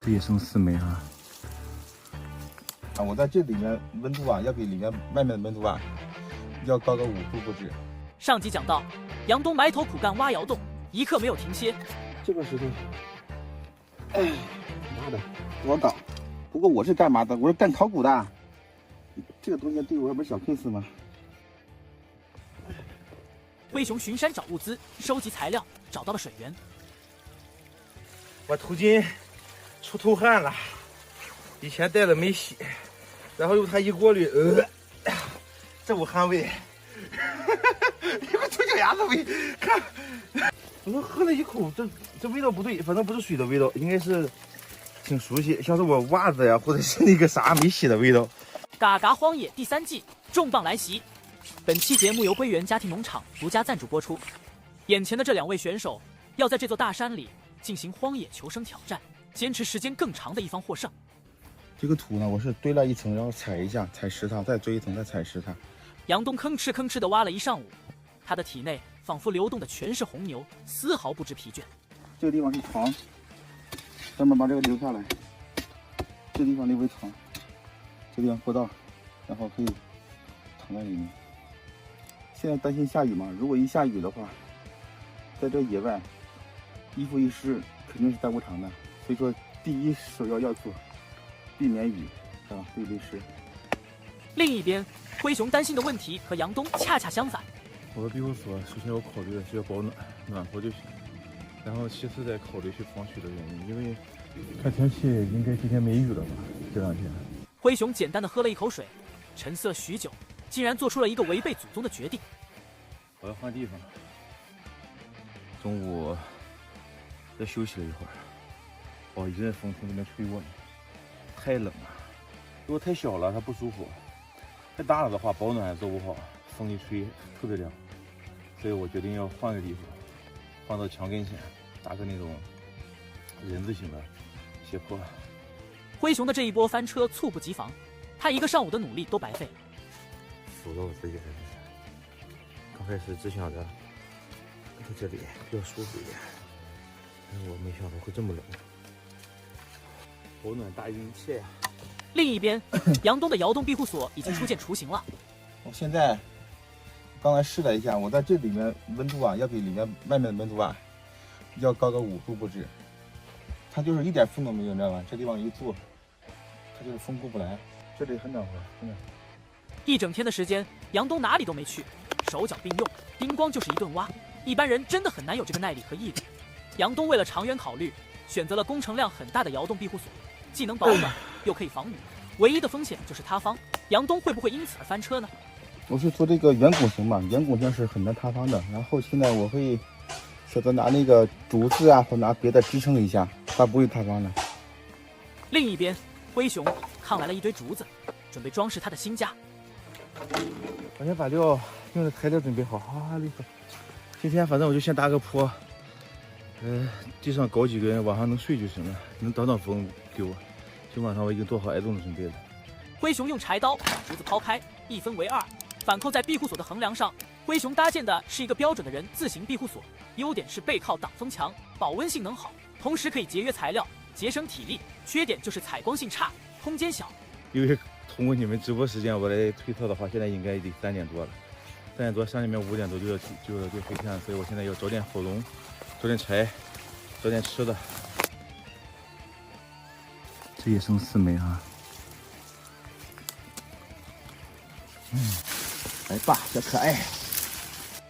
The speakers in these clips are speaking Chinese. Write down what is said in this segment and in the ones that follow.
这也剩4枚啊！我在这里面温度啊，要比里面外面的温度啊，要高个5度不止。上集讲到，杨东埋头苦干挖窑洞，一刻没有停歇。这个石头，哎，妈的，多高！不过我是干嘛的？我是干考古的。这个东西对我不是小 case 吗？灰熊巡山找物资，收集材料，找到了水源。我头巾出透汗了，以前带了没洗，然后用它一过滤，这股汗味，一股臭脚丫子味，看，我喝了一口，这味道不对，反正不是水的味道，应该是挺熟悉，像是我袜子呀，或者是那个啥没洗的味道。嘎嘎荒野第3季重磅来袭，本期节目由归园家庭农场独家赞助播出。眼前的这2位选手要在这座大山里进行荒野求生挑战，坚持时间更长的一方获胜。这个土呢，我是堆了一层，然后踩一下，踩石头，再堆一层，再踩石头。杨东吭哧吭哧地挖了一上午，他的体内仿佛流动的全是红牛，丝毫不知疲倦。这个地方是床，专门把这个留下来。这个地方留为床，这个地方过道，然后可以躺在里面。现在担心下雨嘛，如果一下雨的话，在这野外，衣服一湿肯定是待不长的。所以说，第一首要做，避免雨，是吧？会淋湿。另一边，灰熊担心的问题和杨东恰恰相反。我的庇护所首先我考虑的是要保暖，暖和就行。然后其次再考虑去防水的原因，因为看天气应该今天没雨了吧？这2天。灰熊简单的喝了一口水，沉思了许久，竟然做出了一个违背祖宗的决定。我要换地方。中午再休息了一会儿，一阵风从这边吹过来，太冷了。如果太小了它不舒服，太大了的话保暖做不好，风一吹特别凉。所以我决定要换个地方，放到墙跟前，搭个那种人字形的斜坡。灰熊的这一波翻车猝不及防，他1个上午的努力都白费了。服了我自己了，刚开始只想着在这里比较舒服一点，但是我没想到会这么冷。保暖大于一切呀！另一边，杨东的窑洞庇护所已经初见雏形了。我现在刚才试了一下，我在这里面温度啊，要比里面外面的温度啊，要高个5度不止。它就是一点风都没有，你知道吗？这地方一坐，它就是风过不来。这里很暖和，真的。一整天的时间，杨东哪里都没去，手脚并用，叮咣就是一顿挖。一般人真的很难有这个耐力和毅力。杨东为了长远考虑，选择了工程量很大的窑洞庇护所，既能保暖又可以防雨。唯一的风险就是塌方，杨东会不会因此而翻车呢？我是做这个圆拱形嘛，圆拱形是很难塌方的。然后后期呢，我会选择拿那个竹子啊，或拿别的支撑一下，它不会塌方的。另一边，灰熊扛来了一堆竹子，准备装饰他的新家。我先把料用的材料准备好啊，厉害！今天反正我就先搭个坡，地上搞几根，晚上能睡就行了，能挡挡风给我。今晚上我已经做好挨冻的准备了。灰熊用柴刀把竹子抛开，一分为2，反扣在庇护所的横梁上。灰熊搭建的是一个标准的人字形庇护所，优点是背靠挡风墙，保温性能好，同时可以节约材料，节省体力。缺点就是采光性差，空间小。因为通过你们直播时间我来推测的话，现在应该得3点多了。3点多，山里面5点多就黑天了，所以我现在要找点火龙，找点柴，找点吃的。这也剩4枚啊！来吧，小可爱。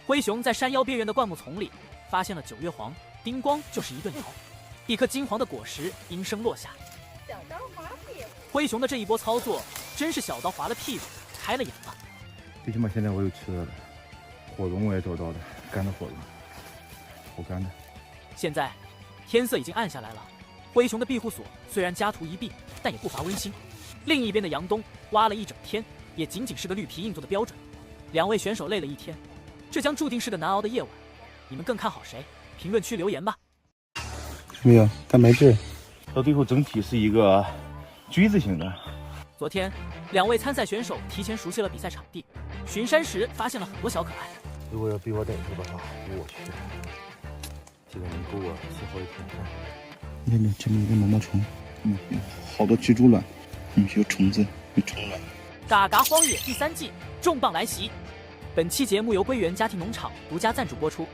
灰熊在山腰边缘的灌木丛里发现了9月黄，叮咣就是一顿摇，一颗金黄的果实应声落下。小刀划屁股。灰熊的这一波操作真是小刀划了屁股，开了眼了。最起码现在我有吃的了，火龙我也找到了，干的火龙，好干的。现在天色已经暗下来了，灰熊的庇护所虽然家徒一壁，但也不乏温馨。另一边的杨东挖了一整天，也仅仅是个绿皮硬做的标准。2位选手累了一天，这将注定是个难熬的夜晚。你们更看好谁？评论区留言吧。没有蛋白质，到最后整体是一个锥字形的。昨天2位参赛选手提前熟悉了比赛场地，巡山时发现了很多小可爱。如果要逼我逮住的话，我去，这个能够我伺候一天饭。你看这里一个毛毛虫，有好多蜘蛛卵，有虫子，有虫卵。嘎嘎荒野第3季重磅来袭！本期节目由归园家庭农场独家赞助播出。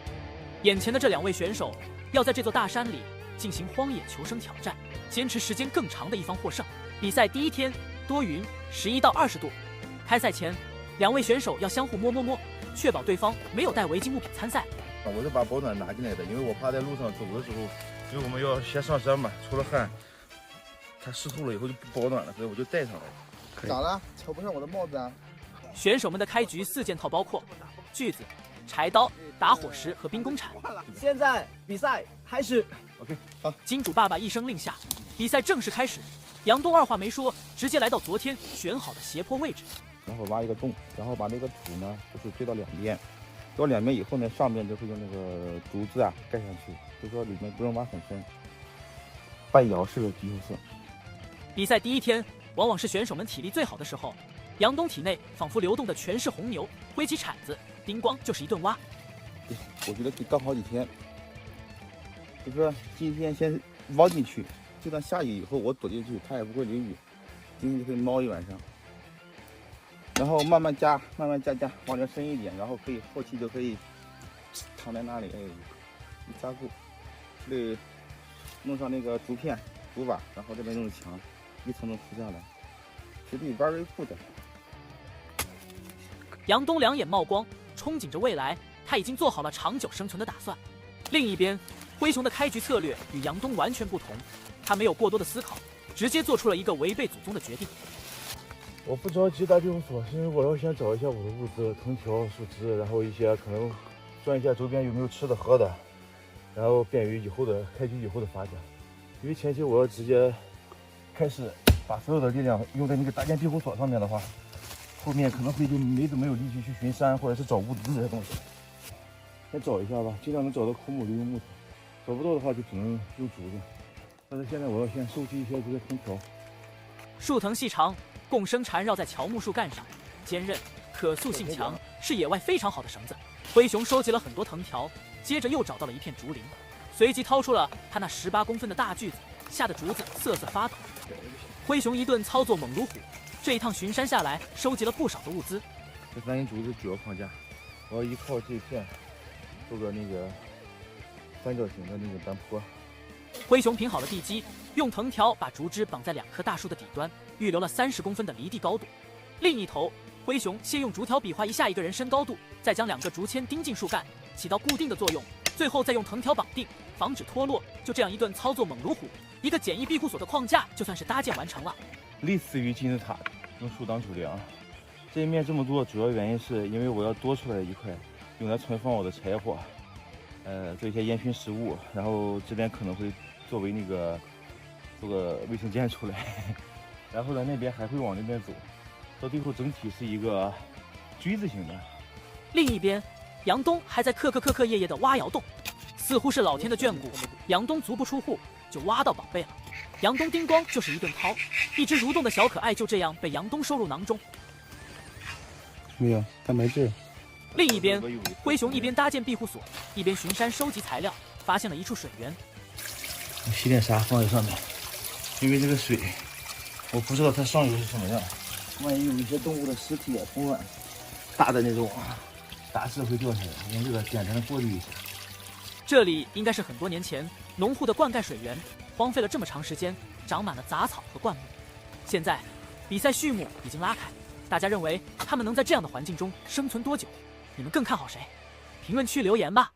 眼前的这2位选手要在这座大山里进行荒野求生挑战，坚持时间更长的一方获胜。比赛第1天多云，11到20度。开赛前，2位选手要相互摸，确保对方没有带违禁物品参赛。我是把保暖拿进来的，因为我怕在路上走的时候，因为我们要先上山嘛，出了汗，它湿透了以后就不保暖了，所以我就带上来。咋了？瞧不上我的帽子啊？选手们的开局4件套包括锯子、柴刀、打火石和冰工铲。现在比赛开始。 OK， 好。金主爸爸一声令下，比赛正式开始。杨东二话没说，直接来到昨天选好的斜坡位置，然后挖一个洞，然后把那个土呢，就是堆到2边，堆到2边以后呢，上面就会用那个竹子啊盖上去，就说里面不用挖很深，半摇式的地球色。比赛第1天，往往是选手们体力最好的时候。杨东体内仿佛流动的全是红牛，挥起铲子，叮咣就是一顿挖。我觉得得刚好几天，就说今天先挖进去，就算下雨以后我躲进去，它也不会淋雨，今天就可以猫一晚上。然后慢慢加，往这深一点，然后可以后期就可以躺在那里，一加固，对，弄上那个竹片、竹瓦，然后这边弄墙，一层层铺下来，实力very good。杨东2眼冒光，憧憬着未来，他已经做好了长久生存的打算。另一边，灰熊的开局策略与杨东完全不同，他没有过多的思考，直接做出了一个违背祖宗的决定。我不着急搭庇护所，是因为我要先找一下我的物资，藤条、树枝，然后一些可能转一下周边有没有吃的喝的，然后便于开局以后的发展。因为前期我要直接开始把所有的力量用在那个搭建庇护所上面的话，后面可能会就没有力气去巡山或者是找物资这些东西。先找一下吧，尽量能找到枯木就用木头，找不到的话就只能用竹子。但是现在我要先收集一些这些藤条。树藤细长，共生缠绕在乔木树干上，坚韧、可塑性强，是野外非常好的绳子。灰熊收集了很多藤条，接着又找到了一片竹林，随即掏出了他那18公分的大锯子，吓得竹子瑟瑟发抖。灰熊一顿操作猛如虎，这一趟巡山下来，收集了不少的物资。这3根竹子主要框架，我要依靠这一片做个那个三角形的那个单坡。灰熊平好了地基，用藤条把竹枝绑在2棵大树的底端，预留了30公分的离地高度。另一头，灰熊先用竹条比划一下一个人身高度，再将2个竹签钉进树干，起到固定的作用，最后再用藤条绑定，防止脱落。就这样一顿操作猛如虎，一个简易庇护所的框架就算是搭建完成了。类似于金字塔，用树当主梁。这一面这么多，主要原因是因为我要多出来一块，用来存放我的柴火，做一些烟熏食物，然后这边可能会作为那个做个卫生间出来，然后呢那边还会往那边走，到最后整体是一个锥字形的。另一边，杨东还在刻夜的挖窑洞，似乎是老天的眷顾，杨东足不出户就挖到宝贝了。杨东叮咣就是一顿掏，一只蠕动的小可爱就这样被杨东收入囊中。没有，它没劲。另一边，灰熊一边搭建庇护所，一边巡山收集材料，发现了一处水源。我洗点沙放在上面，因为这个水我不知道它上游是什么样，万一有一些动物的尸体啊、虫卵大的那种大石会掉下来，用这个简单的过滤一下。这里应该是很多年前农户的灌溉水源，荒废了这么长时间，长满了杂草和灌木。现在比赛序幕已经拉开，大家认为他们能在这样的环境中生存多久？你们更看好谁？评论区留言吧。